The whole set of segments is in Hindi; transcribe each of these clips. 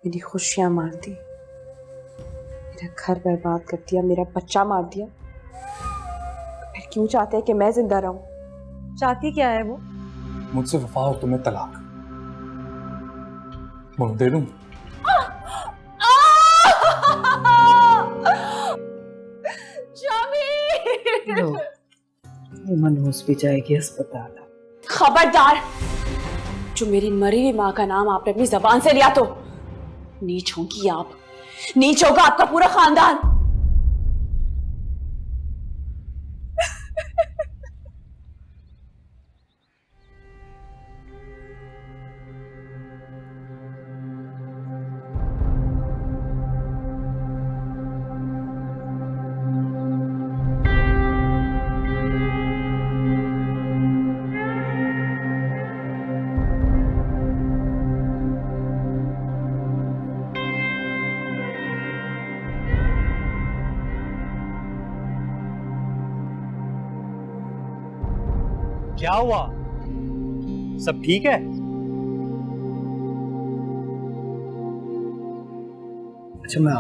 मेरी खुशियां मार दी, मेरा घर बर्बाद कर दिया, मेरा बच्चा मार दिया। फिर क्यों चाहते हैं कि मैं जिंदा रहूं? चाहती क्या है वो? मुझसे वफा और तुम्हें तलाक। बोलो दे दूं? लो, ये मनहूस भी जाएगी अस्पताल। खबरदार, जो मेरी मरी हुई माँ का नाम आपने अपनी जबान से लिया तो नीच होगी आप, नीच होगा आपका पूरा खानदान। क्या हुआ? सब ठीक है? अच्छा मैं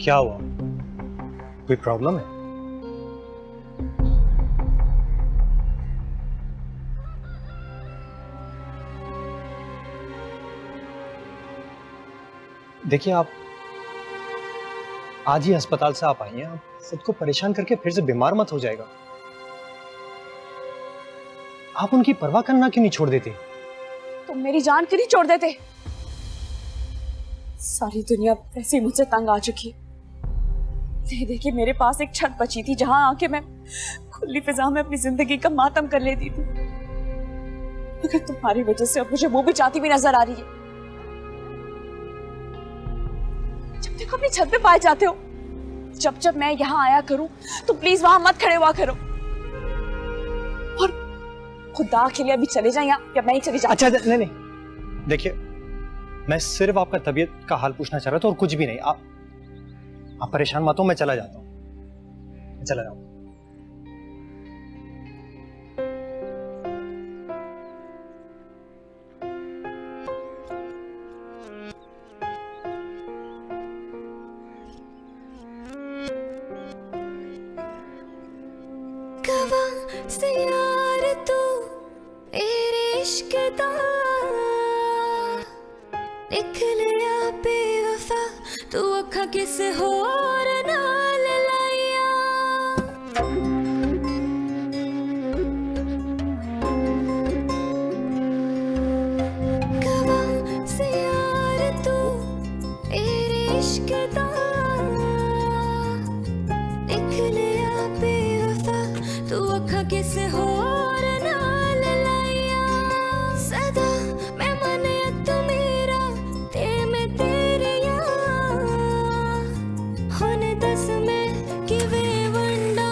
क्या हुआ? कोई प्रॉब्लम है? देखिए, आप आज ही अस्पताल से आप आई हैं। आप खुद को परेशान करके फिर से बीमार मत हो जाएगा। आप उनकी परवाह करना क्यों नहीं छोड़ देते? तुम मेरी जान क्यों नहीं छोड़ देते? सारी दुनिया वैसे ही मुझसे तंग आ चुकी है। देखिए, मेरे पास एक छत बची थी जहां आके मैं खुली फिजा में अपनी जिंदगी का मातम कर लेती थी, मगर तुम्हारी वजह से अब मुझे वो भी चाहती हुई नजर आ रही है। जब देखो अपनी छत पे पाए जाते हो, जब जब मैं यहाँ आया करूं तो प्लीज वहां मत खड़े हुआ करो, और खुदा के लिए अभी चले जाए या मैं ही चली जाऊं। अच्छा नहीं नहीं, देखिए मैं सिर्फ आपका तबीयत का हाल पूछना चाह रहा था और कुछ भी नहीं। आप परेशान मत हो, मैं चला जाता हूँ। मैं चला जाऊँ। से यार तू मेरे इश्क दा लिख लिया बेवफा, तू अखा किसे होर नाल लाइया। गवा से यार तू मेरे इश्क दा लिख लिया बेवफा, तू अखा किसे होर नाल लाइया। सदा मैं मन तू मेरा ते मैं तेरे हुन दस मैं किवे वंडा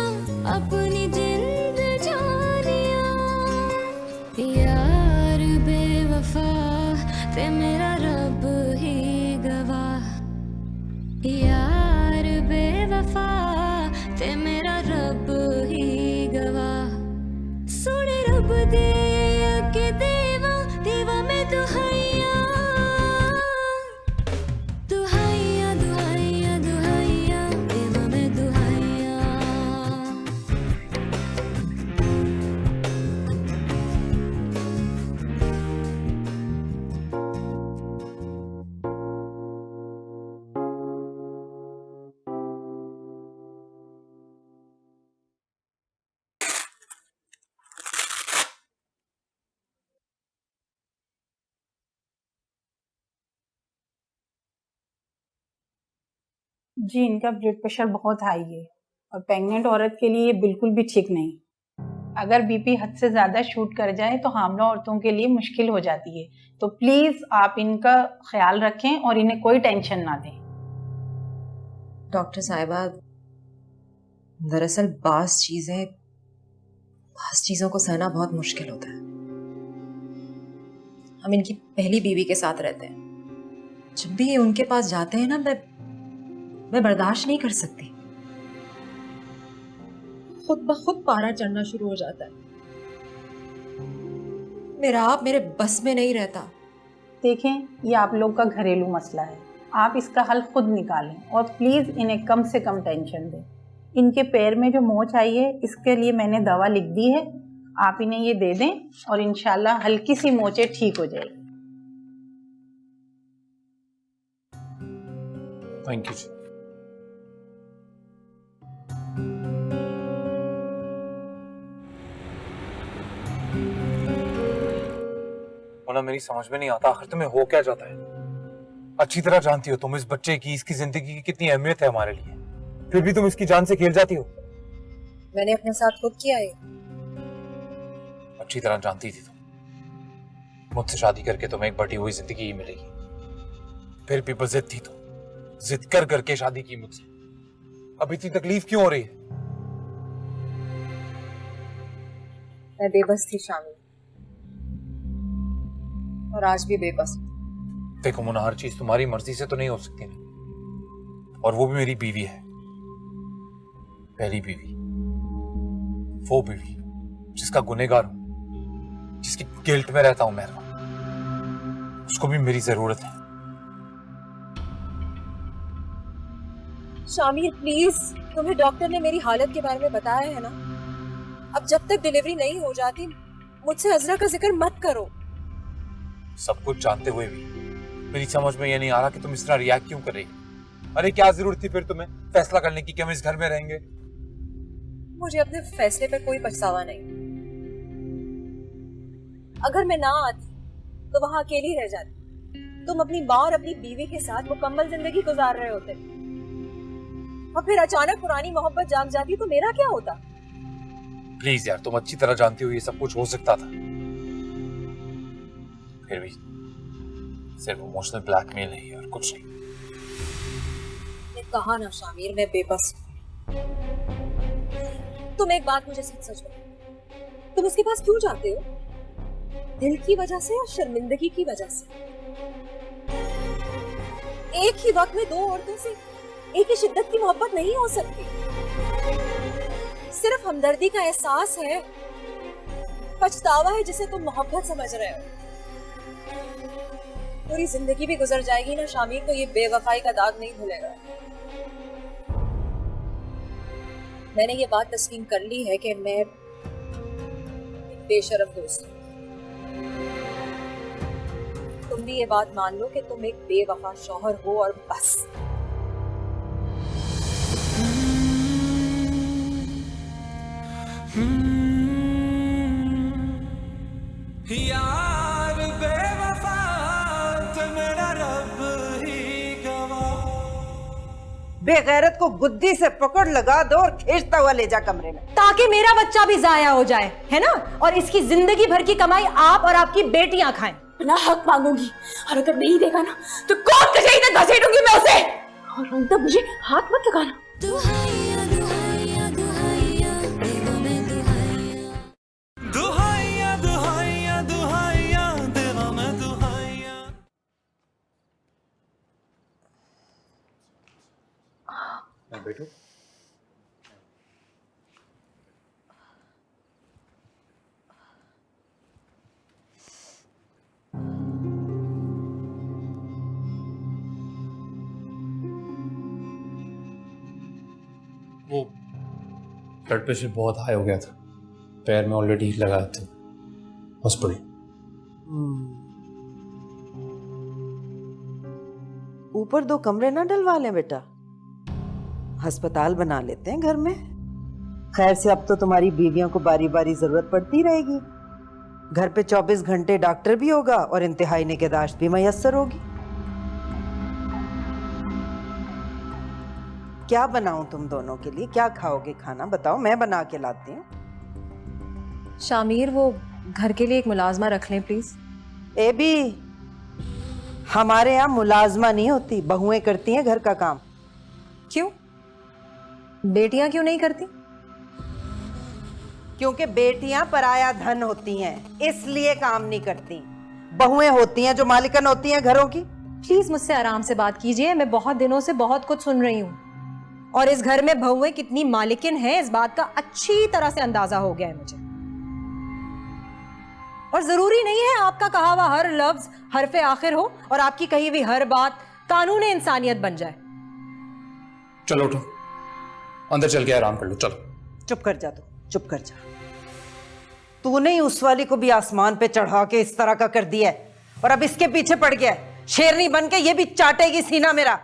अपनी जिंद जानिया। यार बेवफा ते मेरा रब ही गवाह, यार बेवफा ते मेरा रब ही गवाह। सुन रब दे के देवा देवा मैं दुहाइया, दुहाइया दुहाइया दुहाइया देवा मैं दुहाइया। जी, इनका ब्लड प्रेशर बहुत हाई है और प्रेग्नेंट औरत के लिए बिल्कुल भी ठीक नहीं। अगर बीपी हद से ज़्यादा शूट कर जाए तो हामला औरतों के लिए मुश्किल हो जाती है। तो प्लीज़ आप इनका ख्याल रखें और इन्हें कोई टेंशन ना दें। डॉक्टर साहिबा, दरअसल बास चीज़ों को सहना बहुत मुश्किल होता है। हम इनकी पहली बीवी के साथ रहते हैं। जब भी ये उनके पास जाते हैं ना, मैं बर्दाश्त नहीं कर सकती। खुद ब खुद पारा चढ़ना शुरू हो जाता है। मेरे बस में नहीं रहता। देखें, ये आप लोग का घरेलू मसला है, आप इसका हल खुद निकालें और प्लीज़ इन्हें कम से कम टेंशन दें। इनके पैर में जो मोच आई है, इसके लिए मैंने दवा लिख दी है, आप इन्हें ये दे दें और इंशाल्लाह हल्की सी मोचें ठीक हो जाएगी। थैंक यू जी। मोना, मेरी समझ में नहीं आता आखिर तुम्हें हो क्या जाता है। अच्छी तरह जानती हो तुम इस बच्चे की, इसकी जिंदगी की कितनी अहमियत है हमारे लिए, फिर भी तुम इसकी जान से खेल जाती हो। मैंने अपने साथ खुद किया है। अच्छी तरह जानती थी तुम मुझसे शादी करके तुम्हें एक बढ़ी हुई जिंदगी ही मिलेगी, फिर भी बजिद थी तुम, जिद कर करके शादी की मुझसे। अब इतनी तकलीफ क्यों हो रही है? मैं बेबस थी शामिल, और आज भी बेबस। देखो मुन्ना, हर चीज तुम्हारी मर्जी से तो नहीं हो सकती ना, और वो भी मेरी बीवी है, पहली बीवी, वो बीवी जिसका गुनहगार हूं, जिसकी गिल्ट में रहता हूं मैं, उसको भी मेरी जरूरत है। शामिर प्लीज, तुम्हें डॉक्टर ने मेरी हालत के बारे में बताया है ना। अब जब तक डिलीवरी नहीं हो जाती, मुझसे अजरा का जिक्र मत करो। सब कुछ जानते हुए भी मेरी समझ में ये नहीं आ रहा कि तुम इस तरह रिएक्ट क्यों कर रही हो। अरे क्या जरूरत थी फिर तुम्हें फैसला करने की कि हम इस घर में रहेंगे? मुझे अपने फैसले पर कोई पछतावा नहीं। अगर मैं ना आती तो वहां अकेली रह जाती। तुम अपनी माँ और अपनी बीवी के साथ मुकम्मल जिंदगी गुजार रहे होते, और फिर अचानक पुरानी मोहब्बत जाग जाती तो मेरा क्या होता? प्लीज यार, तुम अच्छी तरह जानती हो ये सब कुछ हो सकता था, फिर भी सिर्फ इमोशनल ब्लैकमेल है और कुछ नहीं। मैं कहा ना शामिर, मैं बेबस हूं। तुम एक बात मुझे सच सच बताओ, तुम उसके पास क्यों जाते हो? दिल की वजह से या शर्मिंदगी की वजह से? एक ही वक्त में दो औरतों से एक ही शिद्दत की मोहब्बत नहीं हो सकती। सिर्फ हमदर्दी का एहसास है, पछतावा है जिसे तुम मोहब्बत समझ रहे हो। पूरी जिंदगी भी गुजर जाएगी ना शामिर, तो ये बेवफाई का दाग नहीं धुलेगा। मैंने ये बात तस्लीम कर ली है कि मैं एक बेशरम दोस्त हूं। तुम भी ये बात मान लो कि तुम एक बेवफा शौहर हो और बस। यार बेवफा तो मेरा रब ही गवाह। बेगैरत को बुद्धि से पकड़ लगा दो और खींचता हुआ ले जा कमरे में, ताकि मेरा बच्चा भी जाया हो जाए, है ना? और इसकी जिंदगी भर की कमाई आप और आपकी बेटियां खाएं। अपना हक मांगूंगी, और अगर नहीं देगा ना तो कोर्ट कचहरी तक घसीटूंगी मैं उसे। और अंत मुझे हाथ मत लगाना। दुहाइया दुहाइया दुहाइया देवों में दुहाइया। दुहाइया दुहाइया दुहाइया देवा में दुहाइया। बैठो। वो ब्लड प्रेशर बहुत हाई हो गया था, पैर में ऑलरेडी लगाया था हॉस्पिटल। ऊपर 2 कमरे ना डलवा लें बेटा, अस्पताल बना लेते हैं घर में। खैर से अब तो तुम्हारी बीवियों को बारी बारी जरूरत पड़ती रहेगी। घर पे 24 घंटे डॉक्टर भी होगा और इंतहाई निगहदाश्त भी मयस्सर होगी। क्या बनाऊं तुम दोनों के लिए? क्या खाओगे खाना बताओ, मैं बना के लाती हूँ। शामिर, वो घर के लिए एक मुलाजमा रख लें प्लीज। ए भी, हमारे यहाँ मुलाजमा नहीं होती, बहुएं करती हैं घर का काम। क्यों? बेटियां क्यों नहीं करती? क्योंकि बेटियां पराया धन होती हैं, इसलिए काम नहीं करती। बहुएं होती हैं जो मालिकन होती हैं घरों की। प्लीज मुझसे आराम से बात कीजिए, मैं बहुत दिनों से बहुत कुछ सुन रही हूँ और इस घर में बहुएं कितनी मालिकिन हैं इस बात का अच्छी तरह से अंदाजा हो गया है मुझे। और जरूरी नहीं है आपका कहा हुआ हर लफ्ज हरफे आखिर हो और आपकी कही हुई हर बात कानून इंसानियत बन जाए। चलो उठो, अंदर चल के आराम कर लो, चलो। चुप कर जा तू, चुप कर जा। तूने ही उस वाली को भी आसमान पे चढ़ा के इस तरह का कर दिया है और अब इसके पीछे पड़ गया है। शेरनी बन के ये भी चाटेगी सीना मेरा।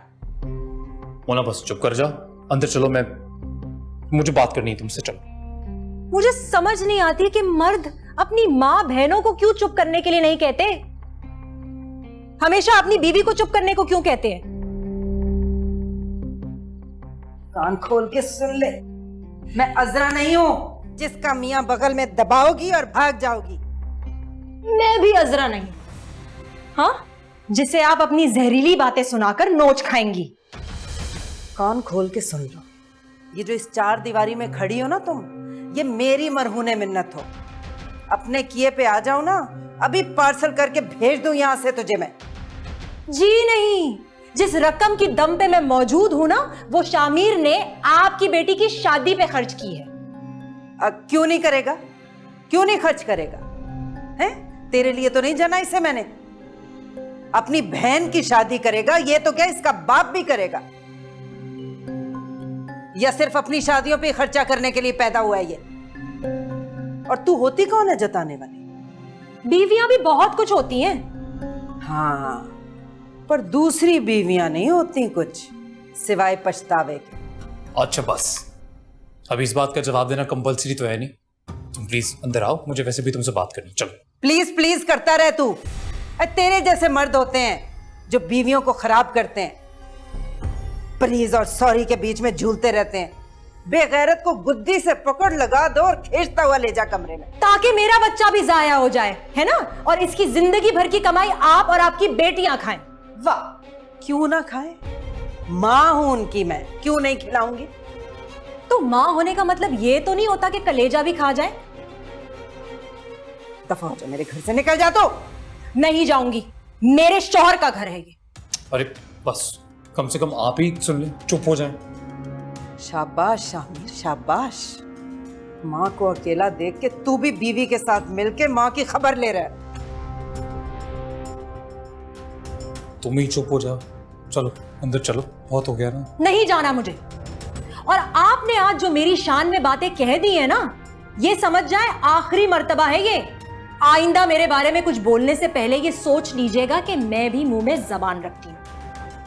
मोना बस चुप कर जा, अंदर चलो, मुझे बात करनी है तुमसे, चलो। मुझे समझ नहीं आती कि मर्द अपनी माँ बहनों को क्यों चुप करने के लिए नहीं कहते, हमेशा अपनी बीवी को चुप करने को क्यों कहते हैं। कान खोल के सुन ले, मैं अजरा नहीं हूं जिसका मियां बगल में दबाओगी और भाग जाओगी। मैं भी अजरा नहीं, हाँ, जिसे आप अपनी जहरीली बातें सुनाकर नोच खाएंगी। कान खोल के सुन लो, ये जो इस चार दीवारी में खड़ी हो ना तुम, ये मेरी मरहूने मिन्नत हो। अपने किए पे आ जाओ ना, अभी पार्सल करके भेज दूं यहां से तुझे मैं। जी नहीं, जिस रकम की दम पे मैं मौजूद हूं ना, वो शामिर ने आपकी बेटी की शादी पे खर्च की है। क्यों नहीं करेगा, क्यों नहीं खर्च करेगा? हैं? तेरे लिए तो नहीं जाना इसे मैंने। अपनी बहन की शादी करेगा, ये तो क्या इसका बाप भी करेगा? या सिर्फ अपनी शादियों पे खर्चा करने के लिए पैदा हुआ है ये? और तू होती कौन है जताने वाली? बीवियां भी बहुत कुछ होती हैं। हाँ, पर दूसरी बीवियां नहीं होती कुछ, सिवाय पछतावे के। अच्छा बस, अब इस बात का जवाब देना कंपलसरी तो है नहीं। तुम प्लीज अंदर आओ, मुझे वैसे भी तुमसे बात करनी, चलो। प्लीज प्लीज करता रह तू। तेरे जैसे मर्द होते हैं जो बीवियों को खराब करते हैं, प्लीज और सॉरी के बीच में झूलते रहते हैं। बेगैरत को बुद्धि से पकड़ लगा दो और खींचता हुआ ले जा कमरे में, ताकि मेरा बच्चा भी जाया हो जाए, है ना? और इसकी जिंदगी भर की कमाई आप और आपकी बेटियां खाएं। वाह, क्यों ना खाएं? माँ हूं उनकी मैं, क्यों नहीं खिलाऊंगी? तो माँ होने का मतलब ये तो नहीं होता कि कलेजा भी खा जाए। दफा हो जा, मेरे घर से निकल जा। तो नहीं जाऊंगी, मेरे शौहर का घर है ये। अरे बस, कम से कम आप ही सुन ले, चुप हो जाए। शाबाश शामिर, शाबाश। माँ को अकेला देख के तू भी बीवी के साथ मिलके माँ की खबर ले रहा है। तुम ही चुप हो जाओ, चलो अंदर चलो, बहुत हो गया ना। नहीं जाना मुझे। और आपने आज जो मेरी शान में बातें कह दी है ना, ये समझ जाए आखिरी मर्तबा है ये। आइंदा मेरे बारे में कुछ बोलने से पहले ये सोच लीजिएगा कि मैं भी मुंह में जबान रखती हूँ।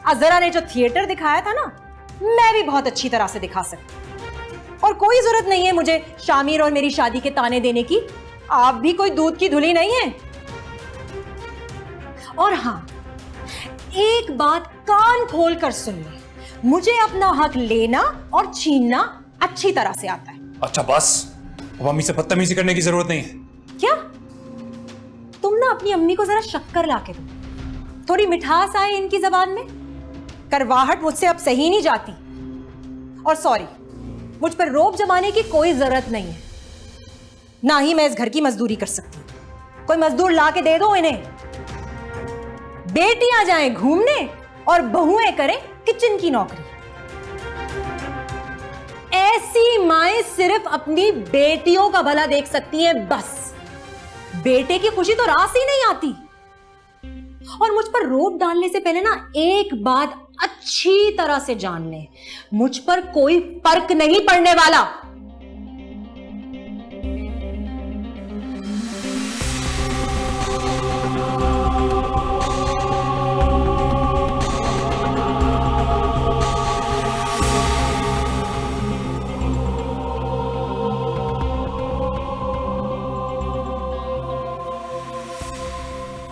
अजरा ने जो थिएटर दिखाया था ना, मैं भी बहुत अच्छी तरह से दिखा सकती। और कोई जरूरत नहीं है मुझे शामिर और मेरी शादी के ताने देने की। आप भी कोई दूध की धुली नहीं है। और हाँ, एक बात कान खोल कर सुन ले, मुझे अपना हक लेना और छीनना अच्छी तरह से आता है। अच्छा बस, अब अम्मी से बदतमीजी करने की जरूरत नहीं है। क्या? तुम ना अपनी अम्मी को जरा शक्कर ला के दो, थोड़ी मिठास आए इनकी जबान में। करवाहट मुझसे अब सही नहीं जाती। और सॉरी, मुझ पर रोब जमाने की कोई जरूरत नहीं है, ना ही मैं इस घर की मजदूरी कर सकती। कोई मजदूर ला के दे दो इन्हें। बेटियां जाएं घूमने और बहुएं करें किचन की नौकरी। ऐसी माएं सिर्फ अपनी बेटियों का भला देख सकती हैं बस। बेटे की खुशी तो रास ही नहीं आती। और मुझ पर रोब डालने से पहले ना एक बात अच्छी तरह से जान ले, मुझ पर कोई फर्क नहीं पड़ने वाला।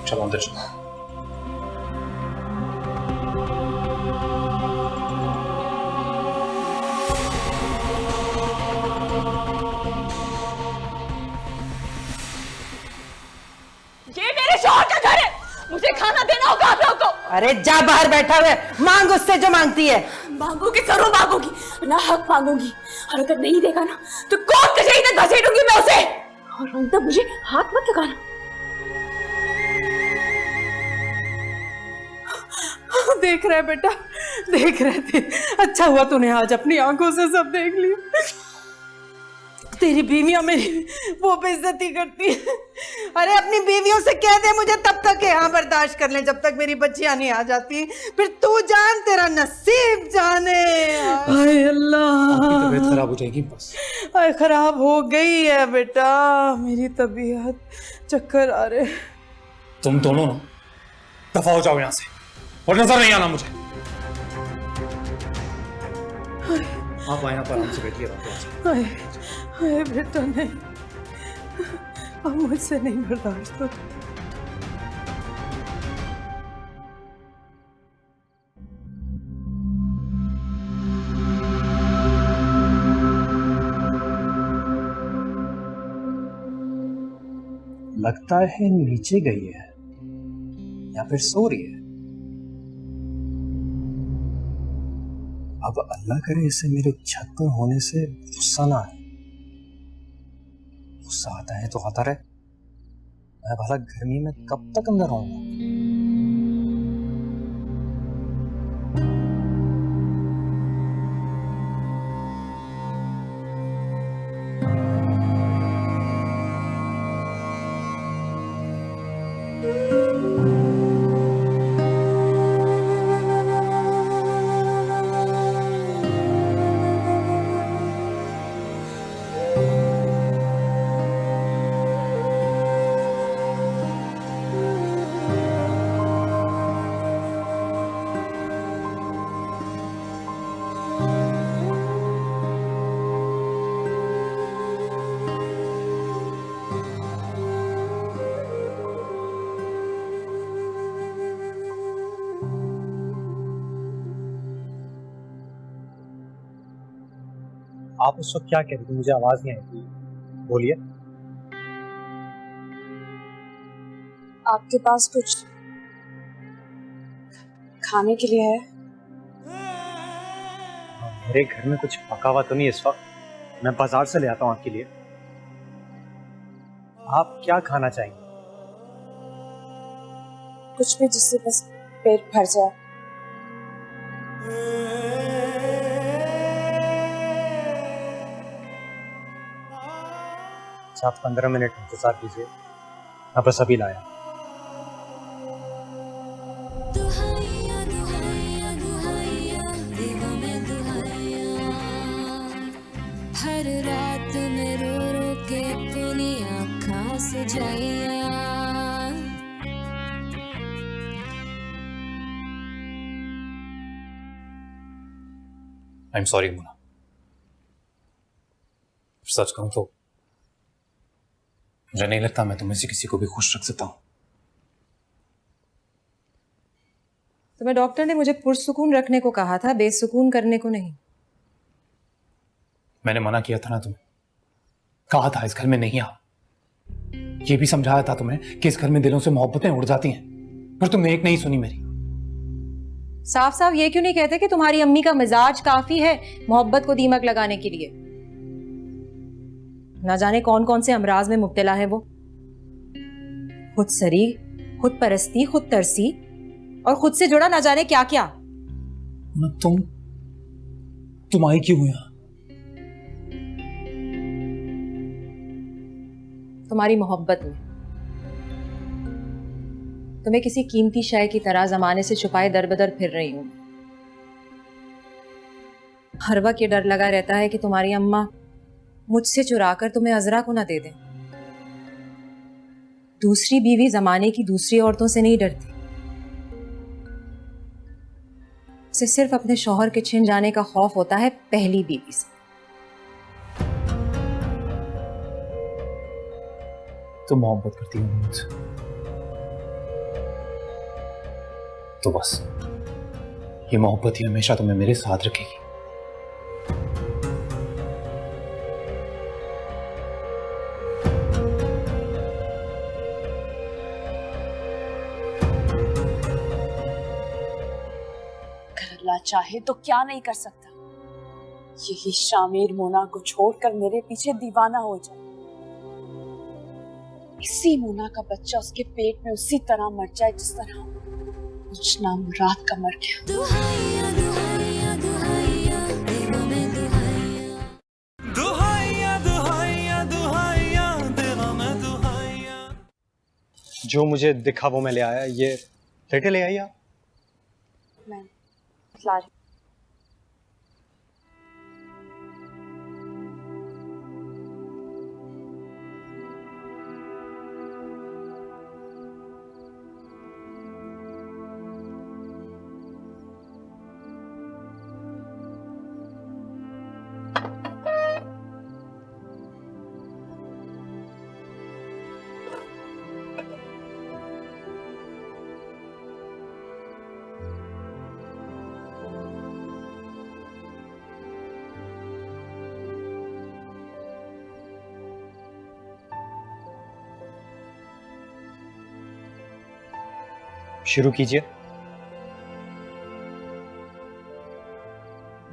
चलो अंदर चलो। मुझे खाना देना होगा आप लोगों को। अरे जा बाहर बैठा हुए, मांग उससे जो मांगती है। मांगूंगी, जरूर मांगूंगी, ना हक मांगूंगी, और अगर नहीं देगा ना तो कोर्ट कचहरी तक घसीटूंगी मैं उसे। और उन तक मुझे हाथ मत लगाना। देख रहे बेटा, देख रहे थे, अच्छा हुआ तूने आज अपनी आंखों से सब देख लिया। तेरी बीवियां मेरी वो बेइज्जती करती है। अरे अपनी बीवियों से कह दे मुझे तब तक यहाँ बर्दाश्त कर ले जब तक मेरी बच्चियां नहीं आ जाती, फिर तू जान तेरा नसीब जाने। हाय अल्लाह, आपकी तबीयत खराब हो जाएगी बस। हाय खराब हो गई है बेटा मेरी तबीयत, चक्कर आ रहे। तुम दोनों ना दफा हो जाओ यहाँ से और नजर नहीं आना मुझे। आप आए यहाँ पर आराम से बैठिए। हाय हाय बेटा, नहीं अब मुझसे नहीं बर्दाश्त होता। लगता है नीचे गई है या फिर सो रही है। अब अल्लाह करे इसे मेरे छत पर होने से गुस्सा ना आए। गुस्सा आता है तो आता रहे, मैं भला गर्मी में कब तक अंदर रहूंगा। आप उस वक्त क्या कह रही थी, मुझे आवाज नहीं आई थी, बोलिए। आपके पास कुछ खाने के लिए है? मेरे घर में कुछ पका हुआ तो नहीं इस वक्त, मैं बाजार से ले आता हूँ आपके लिए। आप क्या खाना चाहेंगे? कुछ भी जिससे बस पेट भर जाए। 15 मिनट इंतजार कीजिए, मैं बस अभी लाया। दुहाइया दुहाइया दुहाइया देवा मैं दुहाइया, हर रात में रो रो के अपनी आँखां सजाइया। आई एम सॉरी मुन्ना, सच कहूं तो मुझे नहीं लगता मैं तुम्हें से किसी को भी खुश रख सकता हूं। तुम्हें डॉक्टर ने मुझे पुरसुकून रखने को कहा था, बेसुकून करने को नहीं। मैंने मना किया था ना तुम्हें, कहा था इस घर में नहीं आ। ये भी समझाया था तुम्हें कि इस घर में दिलों से मोहब्बतें उड़ जाती हैं, पर तुमने एक नहीं सुनी मेरी। साफ साफ ये क्यों नहीं कहते कि तुम्हारी अम्मी का मिजाज काफी है मोहब्बत को दीमक लगाने के लिए? ना जाने कौन कौन से अमराज में मुब्तला है वो। खुद सरी, खुद परस्ती, खुद तरसी और खुद से जुड़ा ना जाने क्या क्या। तुम आई क्यों यहां? तुम्हारी मोहब्बत में। तुम्हें किसी कीमती शय की तरह जमाने से छुपाए दर बदर फिर रही हूं। हर वक्त ये डर लगा रहता है कि तुम्हारी अम्मा मुझसे चुराकर तुम्हें अजरा को ना दे दें। दूसरी बीवी जमाने की दूसरी औरतों से नहीं डरती, उसे सिर्फ अपने शौहर के छिन जाने का खौफ होता है पहली बीवी से। तुम मोहब्बत करती हो मुझसे तो बस ये मोहब्बत ही हमेशा तुम्हें मेरे साथ रखेगी। मौला चाहे तो क्या नहीं कर सकता। यही शामिर मोना को छोड़कर मेरे पीछे दीवाना हो जाए। इसी मोना का बच्चा उसके पेट में उसी तरह मर जाए जिस तरह कुछ नामुराद का मर गया। दुहाइया दुहाइया दुहाइया देवा मैं दुहाइया दुहाइया दुहाइया दुहाइया देवा मैं दुहाइया। जो मुझे दिखा वो मैं ले आया। ये प्लेटें ले आई आप? मैं ला रही। शुरू कीजिए।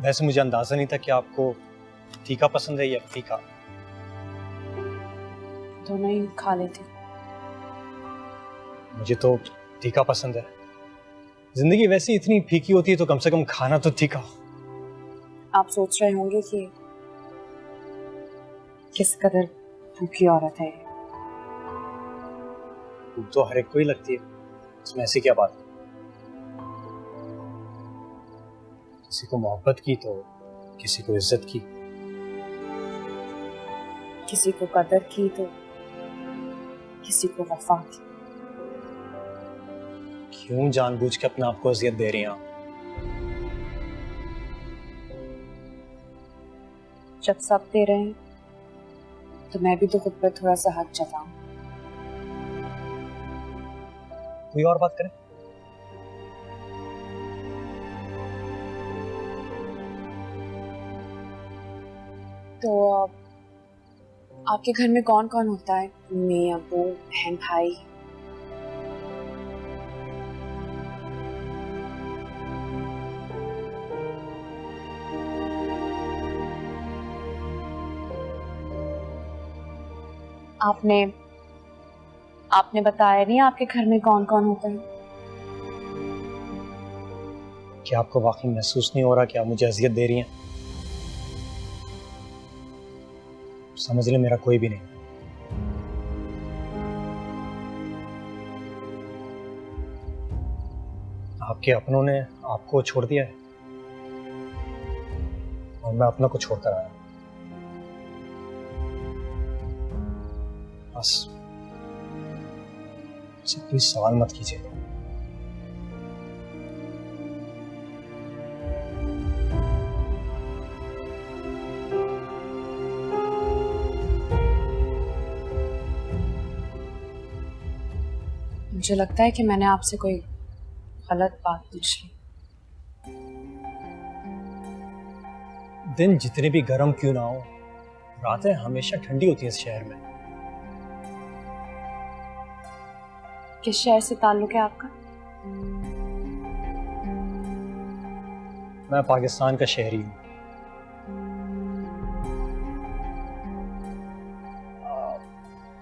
वैसे मुझे अंदाजा नहीं था कि आपको तीखा पसंद है या फीका। दोनों ही खा लेती। मुझे तो तीखा पसंद है। जिंदगी वैसे इतनी फीकी होती है तो कम से कम खाना तो तीखा हो। आप सोच रहे होंगे कि किस कदर भूखी औरत है। भूख तो हर एक को ही लगती है, इसमें ऐसी क्या बात है। किसी को मोहब्बत की तो किसी को इज्जत की, किसी को कदर की तो किसी को वफा की। क्यों जानबूझ के अपने आप को अजियत दे रही हैं आप? जब सब दे रहे हैं तो मैं भी तो खुद पर थोड़ा सा हक जताऊं। कोई और बात करें? तो आपके घर में कौन कौन होता है? मैं, अब्बू, बहन, भाई? आपने बताया नहीं आपके घर में कौन कौन होता है? क्या आपको वाकई महसूस नहीं हो रहा कि आप मुझे अजियत दे रही हैं? समझ ले, मेरा कोई भी नहीं। आपके अपनों ने आपको छोड़ दिया है और मैं अपनों को छोड़कर आया। बस प्लीज सवाल मत कीजिए। मुझे लगता है कि मैंने आपसे कोई गलत बात पूछ ली। दिन जितने भी गर्म क्यों ना हो, रातें हमेशा ठंडी होती हैं इस शहर में। किस शहर से ताल्लुक है आपका? मैं पाकिस्तान का शहरी हूँ।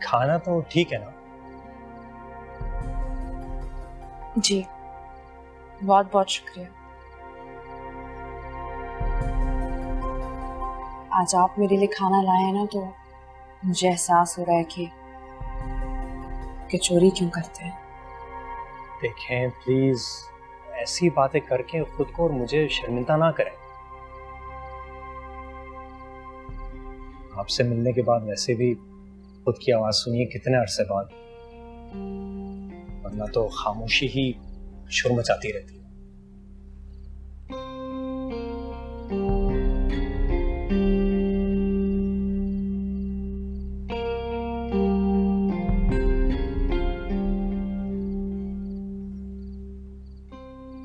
खाना तो ठीक है ना? जी, बहुत बहुत शुक्रिया। आज आप मेरे लिए खाना लाए हैं ना, तो मुझे एहसास हो रहा है कि चोरी क्यों करते हैं। देखें प्लीज, ऐसी बातें करके खुद को और मुझे शर्मिंदा ना करें। आपसे मिलने के बाद वैसे भी खुद की आवाज सुनिए कितने अरसे बाद, वरना तो खामोशी ही शोर मचाती रहती है।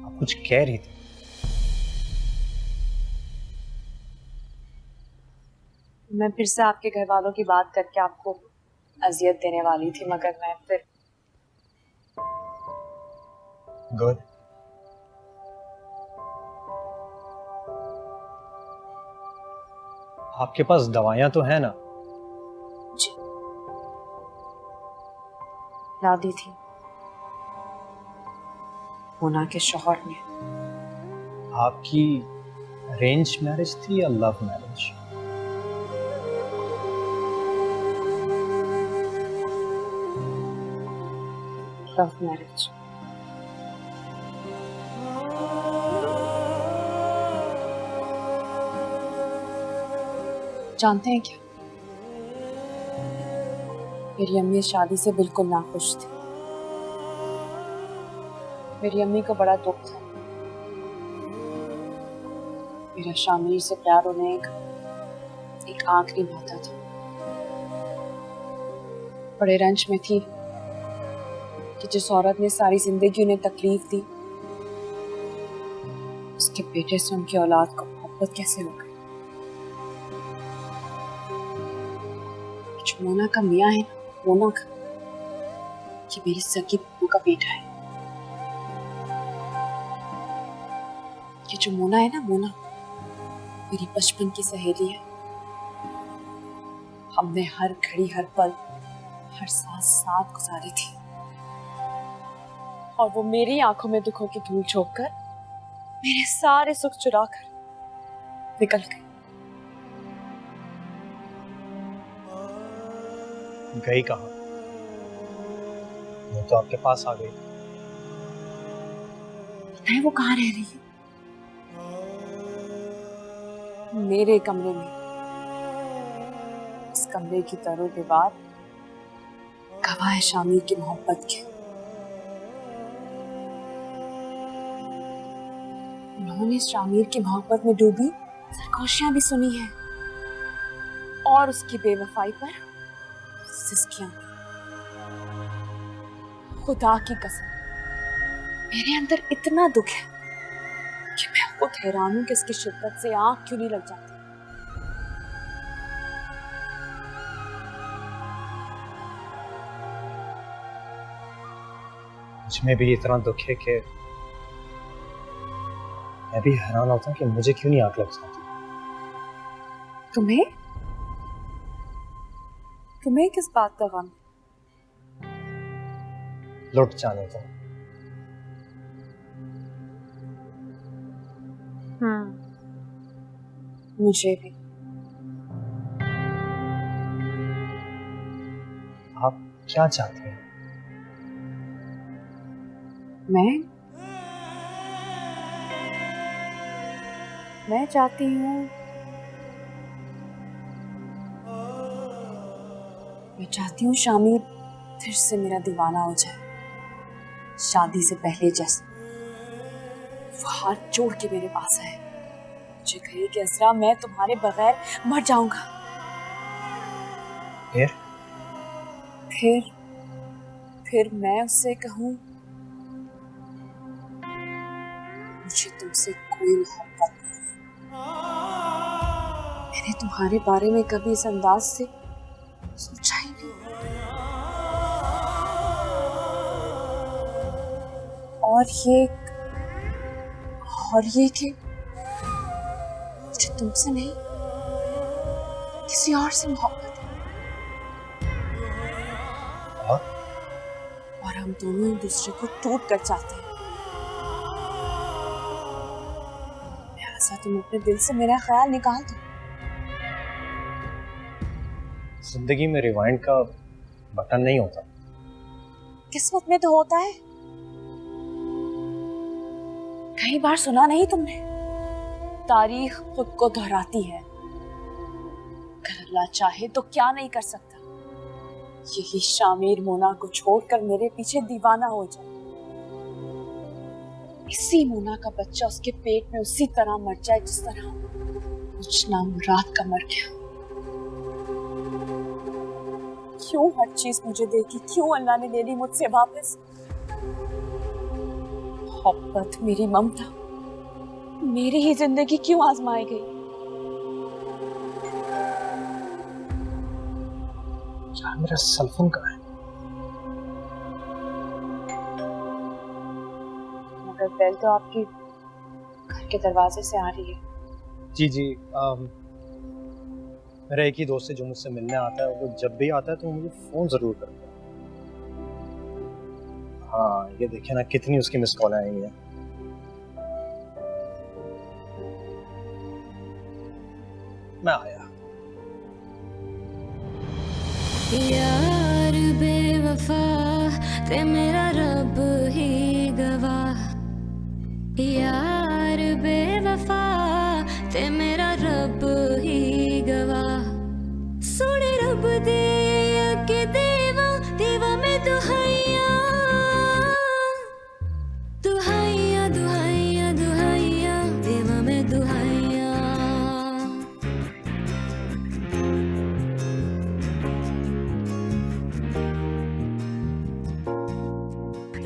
आप कुछ कह रही थी? मैं फिर से आपके घर वालों की बात करके आपको अजियत देने वाली थी, मगर मैं फिर गुड। आपके पास दवाइयां तो है ना? जी, ला दी थी मोना के शौहर ने। आपकी अरेंज मैरिज थी या लव मैरिज? Love marriage. जानते हैं क्या, मेरी अम्मी इस शादी से बिल्कुल नाखुश थी। मेरी अम्मी को बड़ा दुख था। मेरा शामिर से प्यार उन्हें एक आखिरी नाता था। बड़े रंज में थी कि जिस औरत ने सारी जिंदगी उन्हें तकलीफ दी, उसके बेटे से उनकी औलाद को मोहब्बत कैसे हो गई। जो मोना का मियाँ है, मोना का, ये मेरी सगी बहू का बेटा है। ये जो मोना है ना, मोना मेरी बचपन की सहेली है। हमने हर घड़ी, हर पल, हर सांस साथ गुजारी थी, और वो मेरी आंखों में दुखों की धूल झोंक कर मेरे सारे सुख चुरा कर निकल गई। गई कहाँ? वो तो आपके पास आ गई। पता है वो कहाँ रह रही है? मेरे कमरे में। इस कमरे की तरो दीवार गवाह है शामिर की मोहब्बत के। उन्होंने शामिर की मोहब्बत में डूबी सरगोशियां भी सुनी है, और उसकी बेवफाई पर सिसकियां भी। खुदा की कसम, मेरे अंदर इतना दुख है कि मैं खुद हैरान हूं कि इसकी शिद्दत से आंख क्यों नहीं लग जाती। मुझमें भी इतना दुख है कि मैं भी हैरान होता हूँ कि मुझे क्यों नहीं आग लग जाती। तुम्हें तुम्हें किस बात का गम? लुट जाने दो। मुझे भी। आप क्या चाहते हैं? मैं चाहती हूँ, शामिर फिर से मेरा दीवाना हो जाए, शादी से पहले जैसे। वो हाथ जोड़ के मेरे पास आए, मुझे कहे कि असरा मैं तुम्हारे बगैर मर जाऊंगा। फिर मैं उससे कहूं, मुझे तुमसे कोई मोहब्बत नहीं। मैंने तुम्हारे बारे में कभी इस अंदाज से सोचा ही नहीं। और ये कि मुझे तुमसे नहीं, किसी और से मोहब्बत है। और हम दोनों एक दूसरे को टूट कर चाहते हैं। लिहाजा तुम अपने दिल से मेरा ख्याल निकाल दो। जिंदगी में रिवाइंड का बटन नहीं होता। किस्मत में तो होता है। कई बार सुना नहीं तुमने, तारीख खुद को दोहराती है। अगर अल्लाह चाहे तो क्या नहीं कर सकता। यही शामिर मोना को छोड़कर मेरे पीछे दीवाना हो जाए, इसी मोना का बच्चा उसके पेट में उसी तरह मर जाए जिस तरह मुझ नामुराद का मर गया। क्यों हर चीज मुझे देगी? क्यों अल्लाह ने ले ली मुझसे वापस? मोहब्बत, मेरी ममता, मेरी ही जिंदगी क्यों आजमाई गई? यार मेरा सेलफोन कहाँ है? मगर बेल तो आपकी घर के दरवाजे से आ रही है। जी मेरा एक ही दोस्त है जो मुझसे मिलने आता है, वो जब भी आता है तो मुझे फोन जरूर करता है। हाँ ये देखिए ना कितनी उसकी मिस कॉल आई है। मैं आया। यार बेवफा ते मेरा रब ही गवाह, यार बेवफा ते मेरा रब ही गवाह, सोने रब दे के देवा देवा मैं दुहाइया दुहाइया दुहाइया दुहाइया देवा मैं दुहाइया।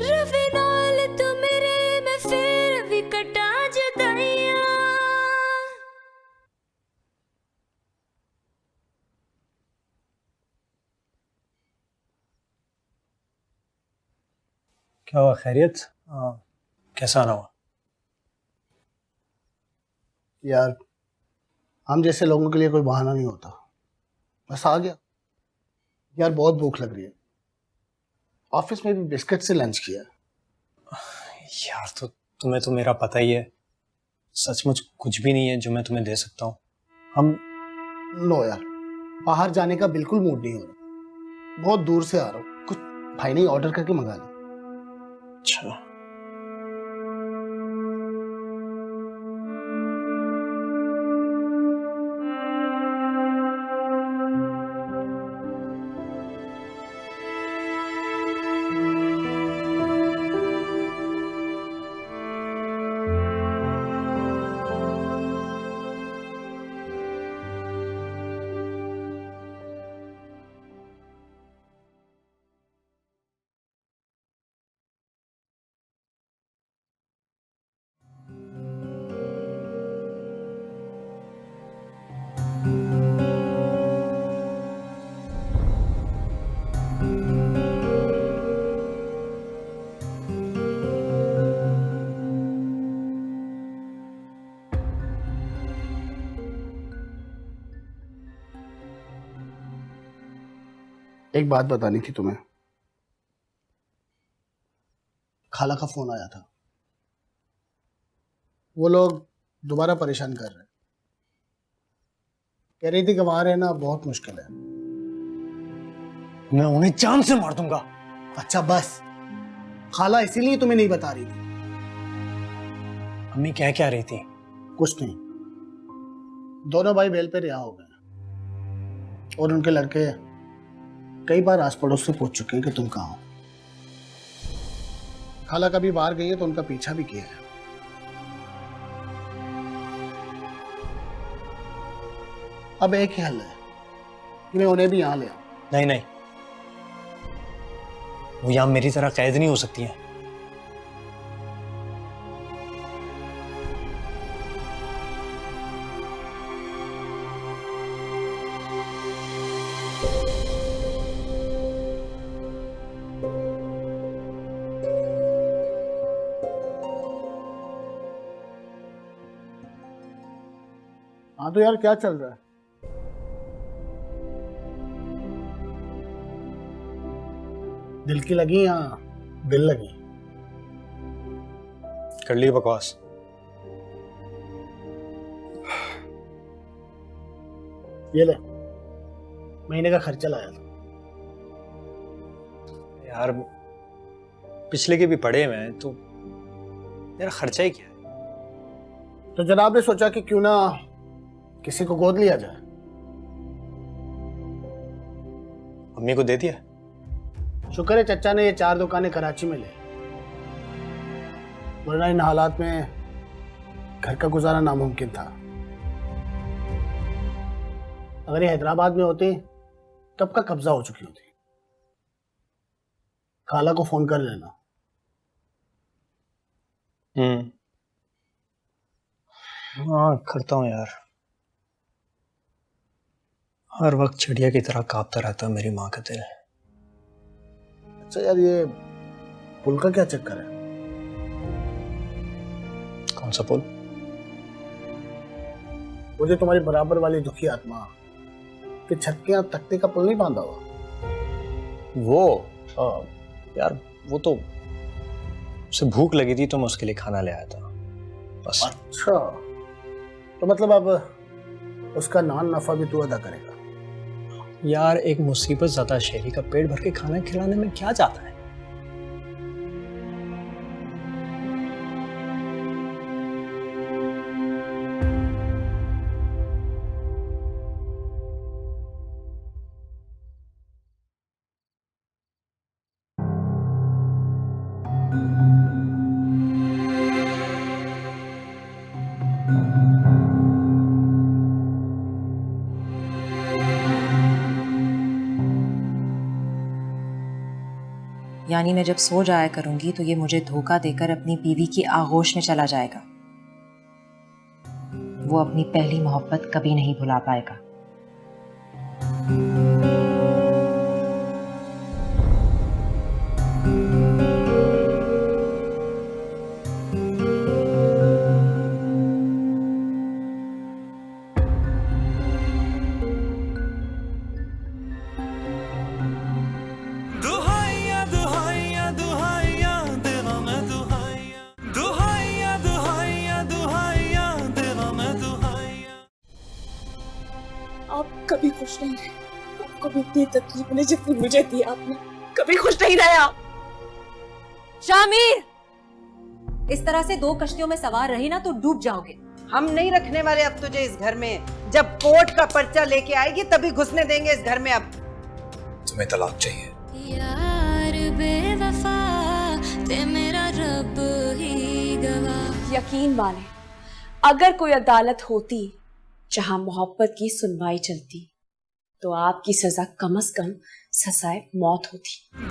रवे नाल तू मेरे मैं फिर भी कटा जुदाइया। क्या हुआ, खैरियत? कैसा आना हुआ? यार हम जैसे लोगों के लिए कोई बहाना नहीं होता, बस आ गया। यार बहुत भूख लग रही है, ऑफिस में भी बिस्किट से लंच किया। यार तो तुम्हें तो मेरा पता ही है, सचमुच कुछ भी नहीं है जो मैं तुम्हें दे सकता हूँ। हम नो यार, बाहर जाने का बिल्कुल मूड नहीं हो रहा, बहुत दूर से आ रहा हूँ, कुछ भाई नहीं ऑर्डर करके मंगा ले। अच्छा एक बात बतानी थी तुम्हें। खाला का फोन आया था, वो लोग दोबारा परेशान कर रहे हैं, कह रही थी कि वहां रहना बहुत मुश्किल है। मैं उन्हें जान से मार दूंगा। अच्छा बस, खाला इसीलिए तुम्हें नहीं बता रही थी। अम्मी क्या रही थी? कुछ नहीं, दोनों भाई बेल पे रिहा हो गए और उनके लड़के कई बार आस पड़ोस से पूछ चुके हैं कि तुम कहाँ हो। खाला कभी बाहर गई है तो उनका पीछा भी किया है। अब एक ही हल है कि मैं उन्हें भी यहाँ ले आऊं। नहीं नहीं, वो यहाँ मेरी तरह कैद नहीं हो सकती हैं। हाँ तो यार क्या चल रहा है? दिल की लगी या दिल लगी? कर ली बकवास। ये ले, महीने का खर्चा लाया था। यार पिछले के भी पड़े हुए हैं तो यार खर्चा ही क्या है। तो जनाब ने सोचा कि क्यों ना किसी को गोद लिया जाए। मम्मी को दे दिया? शुक्र है चचा ने ये 4 दुकानें कराची में ले, वरना इन हालात में घर का गुजारा नामुमकिन था। अगर ये हैदराबाद में होती तब का कब्जा हो चुकी होती। खाला को फोन कर लेना। हाँ करता हूँ यार, हर वक्त चिड़िया की तरह कांपता रहता है मेरी माँ का दिल। अच्छा यार, ये पुल का क्या चक्कर है? कौन सा पुल? मुझे तुम्हारी बराबर वाली दुखी आत्मा कि छत के यहाँ तख्ते का पुल नहीं बांधा हुआ? वो यार वो तो उसे भूख लगी थी तो मैं उसके लिए खाना ले आया था बस। अच्छा, तो मतलब अब उसका नान नफा भी तू अदा करेगा? यार एक मुसीबत ज़्यादा शहरी का पेट भर के खाना खिलाने में क्या जाता है। यानी मैं जब सो जाया करूंगी तो ये मुझे धोखा देकर अपनी बीवी की आगोश में चला जाएगा। वो अपनी पहली मोहब्बत कभी नहीं भुला पाएगा। आप कभी खुश नहीं रहे, आपको भी इतनी तकलीफ मिली जितनी मुझे दी आपने, कभी खुश नहीं रहे आप। शामिर, इस तरह से 2 कश्तियों में सवार रही ना तो डूब जाओगे। हम नहीं रखने वाले अब तुझे इस घर में। जब कोर्ट का पर्चा लेके आएगी तभी घुसने देंगे इस घर में। अब तुम्हें तलाक चाहिए? यार बेवफा ते मेरा रब ही गवाह। यकीन माने, अगर कोई अदालत होती जहां मोहब्बत की सुनवाई चलती तो आपकी सजा कम से कम सजाए मौत होती।